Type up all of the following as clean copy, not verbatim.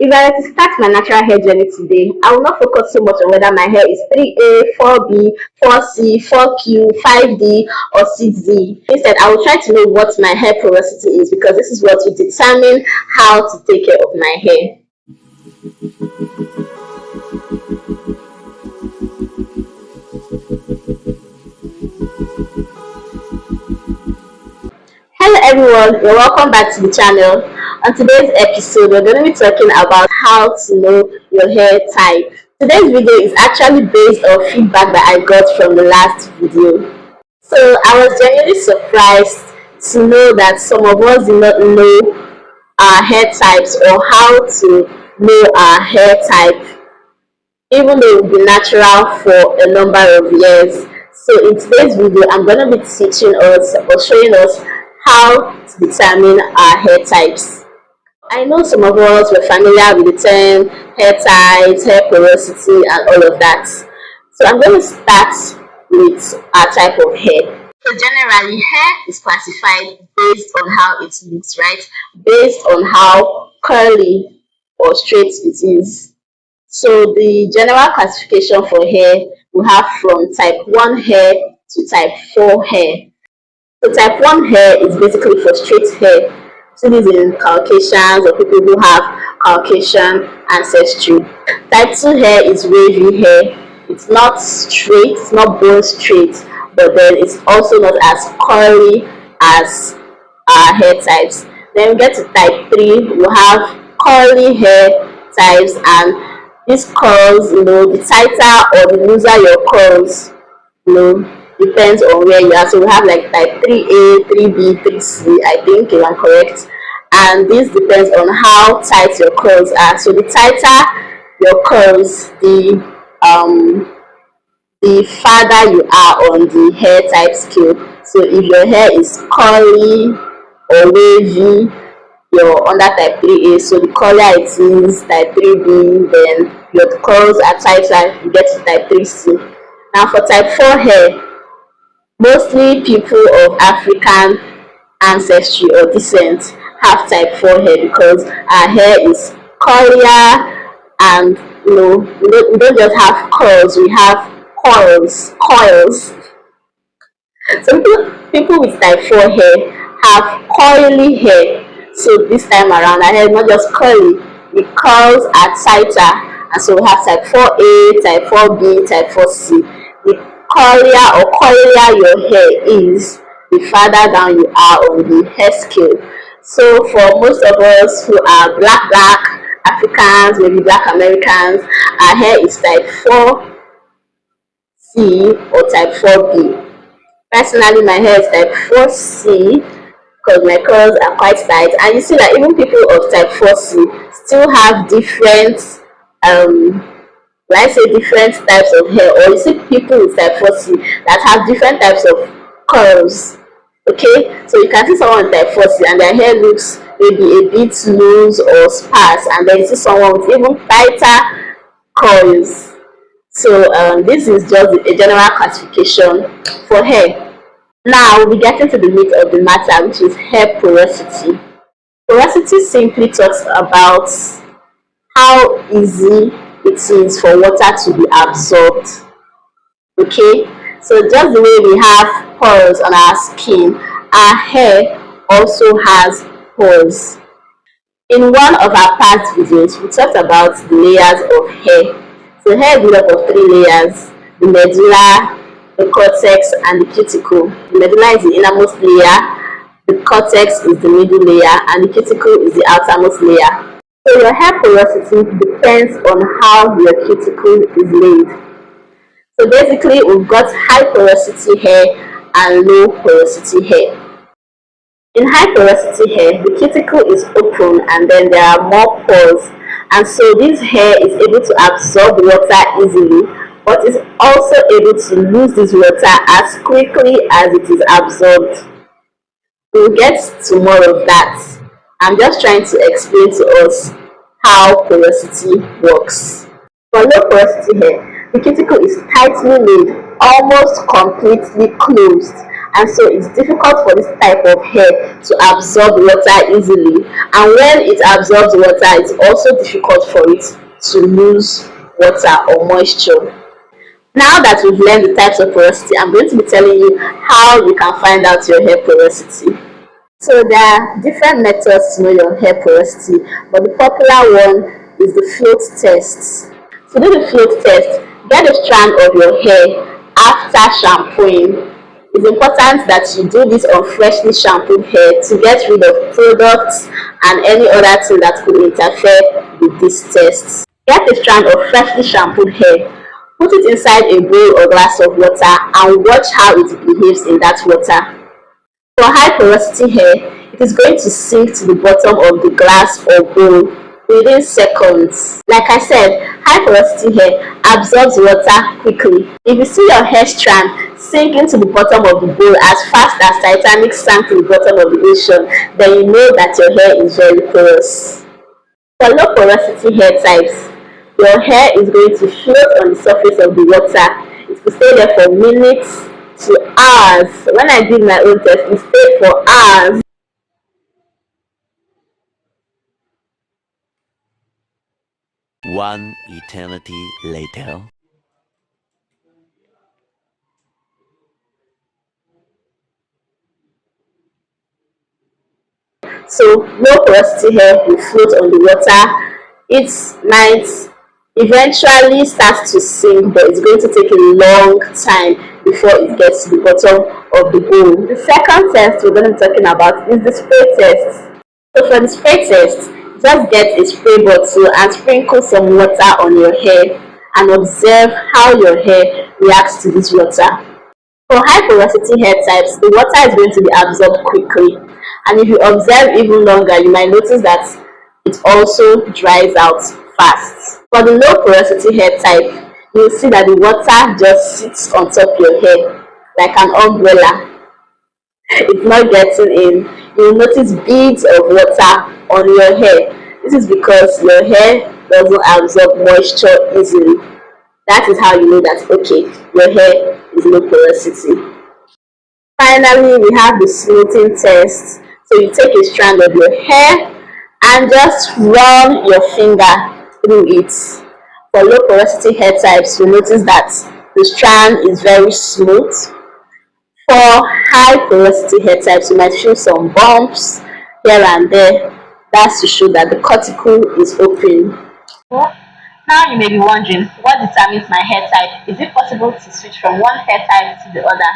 If I were to start my natural hair journey today, I will not focus so much on whether my hair is 3A, 4B, 4C, 4Q, 5D, or 6D. Instead, I will try to know what my hair porosity is because this is what will determine how to take care of my hair. Hello everyone, you're welcome back to the channel. On today's episode, we're going to be talking about how to know your hair type. Today's video is actually based on feedback that I got from the last video. So I was genuinely surprised to know that some of us do not know our hair types or how to know our hair type, even though it will be natural for a number of years. So in today's video, I'm going to be teaching us or showing us how to determine our hair types. I know some of us were familiar with the term hair types, hair porosity, and all of that. So I'm going to start with our type of hair. So generally, hair is classified based on how it looks, right? Based on how curly or straight it is. So the general classification for hair we have from type 1 hair to type 4 hair. So type 1 hair is basically for straight hair. So this in Caucasians or people who have Caucasian ancestry. Type 2 hair is wavy hair. It's not straight, it's not bone straight, but then it's also not as curly as our hair types. Then we get to type 3, we have curly hair types, and these curls, the tighter or the looser your curls, depends on where you are. So we have like type 3A, 3B, 3C, I think if I'm correct. And this depends on how tight your curls are. So the tighter your curls, the farther you are on the hair type scale. So if your hair is curly or wavy, you're under type 3A. So the curlier it is, type 3B, then your curls are tighter, you get to type 3C. Now for type 4 hair, mostly people of African ancestry or descent have type 4 hair because our hair is curlier, and we don't just have curls, we have coils. So people with type 4 hair have coily hair. So this time around, our hair is not just curly, the curls are tighter. And so we have type 4A, type 4B, type 4C. The curlier or coilier your hair is, the farther down you are on the hair scale. So for most of us who are black Africans, maybe black Americans, our hair is type 4C or type 4B. Personally, my hair is type 4C because my curls are quite tight, and you see that even people of type 4C still have different different types of hair, or you see people with type 4C that have different types of curls. Okay, so you can see someone with type 4C and their hair looks maybe a bit loose or sparse, and then you see someone with even tighter curls. So this is just a general classification for hair. Now we'll be getting to the meat of the matter, which is hair porosity. Porosity simply talks about how easy it is for water to be absorbed. Okay, so just the way we have pores on our skin, our hair also has pores. In one of our past videos, we talked about the layers of hair. So hair is made up of 3 layers: the medulla, the cortex, and the cuticle. The medulla is the innermost layer, the cortex is the middle layer, and the cuticle is the outermost layer. So your hair porosity depends on how your cuticle is laid. So basically, we've got high porosity hair and low porosity hair. In high porosity hair, the cuticle is open and then there are more pores, and so this hair is able to absorb water easily, but is also able to lose this water as quickly as it is absorbed. We'll get to more of that. I'm just trying to explain to us how porosity works. For low porosity hair, the cuticle is tightly laid, almost completely closed, and so it's difficult for this type of hair to absorb water easily, and when it absorbs water it's also difficult for it to lose water or moisture. Now that we've learned the types of porosity, I'm going to be telling you how you can find out your hair porosity. So there are different methods to know your hair porosity, but the popular one is the float test. To do the float test, get a strand of your hair after shampooing. It's important that you do this on freshly shampooed hair to get rid of products and any other thing that could interfere with this test. Get a strand of freshly shampooed hair, put it inside a bowl or glass of water and watch how it behaves in that water. For high porosity hair, it is going to sink to the bottom of the glass or bowl within seconds. Like I said, high porosity hair absorbs water quickly. If you see your hair strand sink into the bottom of the bowl as fast as Titanic sank to the bottom of the ocean, then you know that your hair is very porous. For low porosity hair types, your hair is going to float on the surface of the water. It will stay there for minutes to hours. When I did my own test, it stayed for hours. One eternity later. So low porosity hair will float on the water. It might eventually start to sink, but it's going to take a long time before it gets to the bottom of the bowl. The second test we're going to be talking about is the spray test. So for the spray test, just get a spray bottle and sprinkle some water on your hair and observe how your hair reacts to this water. For high porosity hair types, the water is going to be absorbed quickly, and if you observe even longer, you might notice that it also dries out fast. For the low porosity hair type, you'll see that the water just sits on top of your hair like an umbrella. It's not getting in. You'll notice beads of water on your hair. This is because your hair doesn't absorb moisture easily. That is how you know that, okay, your hair is low porosity. Finally, we have the smoothing test. So you take a strand of your hair and just run your finger through it. For low porosity hair types, you notice that the strand is very smooth. For high porosity hair types, you might feel some bumps here and there. That's to show that the cuticle is open. Well, now you may be wondering, what determines my hair type? Is it possible to switch from one hair type to the other?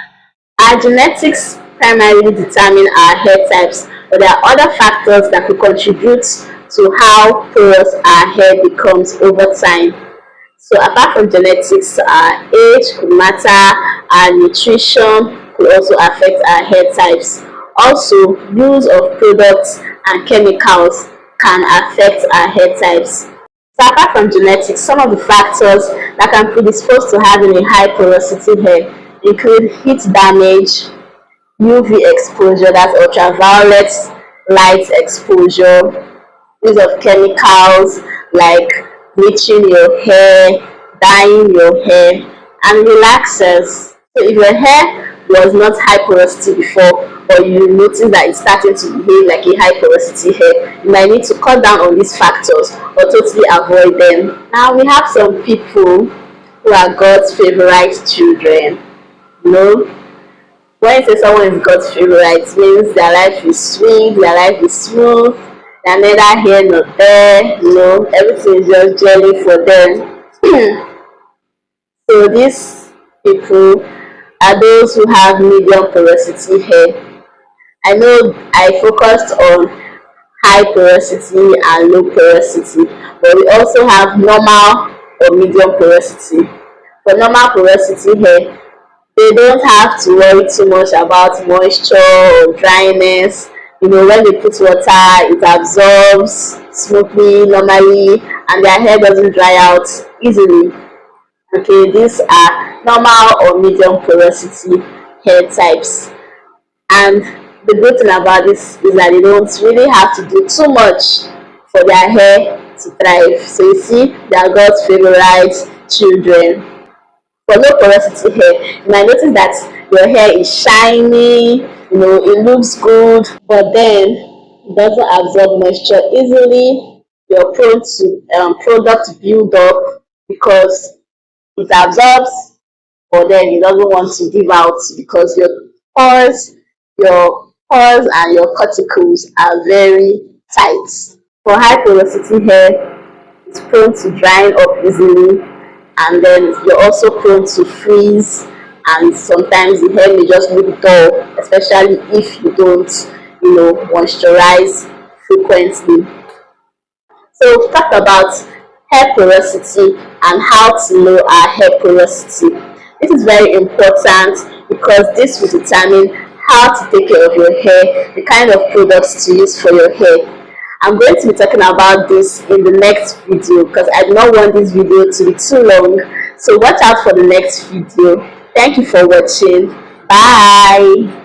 Our genetics primarily determine our hair types, but there are other factors that could contribute to how porous our hair becomes over time. So apart from genetics, our age could matter, our nutrition could also affect our hair types. Also, use of products and chemicals can affect our hair types. So apart from genetics, some of the factors that can predispose to having a high porosity hair include heat damage, UV exposure, that's ultraviolet light exposure, use of chemicals like bleaching your hair, dyeing your hair, and relaxers. So if your hair was not high porosity before, or you notice that it's starting to behave like a high porosity hair, you might need to cut down on these factors or totally avoid them. Now we have some people who are God's favorite children. You know, when you say someone is God's favorite, it means their life is sweet, their life is smooth, they're neither here nor there, everything is just jelly for them. So these people are those who have medium porosity hair. I know I focused on high porosity and low porosity, but we also have normal or medium porosity. For normal porosity hair, they don't have to worry too much about moisture or dryness. When they put water, it absorbs smoothly, normally, and their hair doesn't dry out easily. Okay, these are normal or medium porosity hair types. And the good thing about this is that they don't really have to do too much for their hair to thrive. So you see, they are God's favorite children. For low porosity hair, you might notice that your hair is shiny, it looks good, but then it doesn't absorb moisture easily. You're prone to product build up because it absorbs, but then it doesn't want to give out because pores, your pores and your cuticles are very tight. For high porosity hair, it's prone to drying up easily, and then you're also prone to freeze, and sometimes the hair may just look dull, especially if you don't moisturize frequently. So we talked about hair porosity and how to know our hair porosity. This is very important because this will determine how to take care of your hair, the kind of products to use for your hair. I'm going to be talking about this in the next video because I do not want this video to be too long. So watch out for the next video. Thank you for watching. Bye.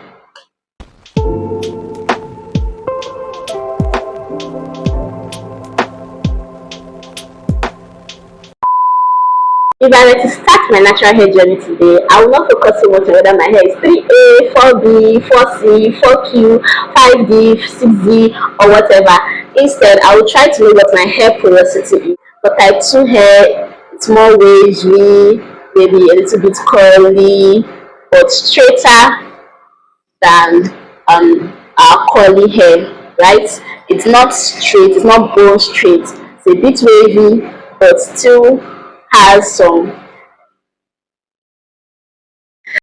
If I were to start my natural hair journey today, I will not focus so much on whether my hair is 3A, 4B, 4C, 4Q, 5D, 6D, or whatever. Instead, I will try to know what my hair porosity is. For type 2 hair, it's more wavy, maybe a little bit curly, but straighter than our curly hair, right? It's not straight, it's not bone straight. It's a bit wavy, but still has some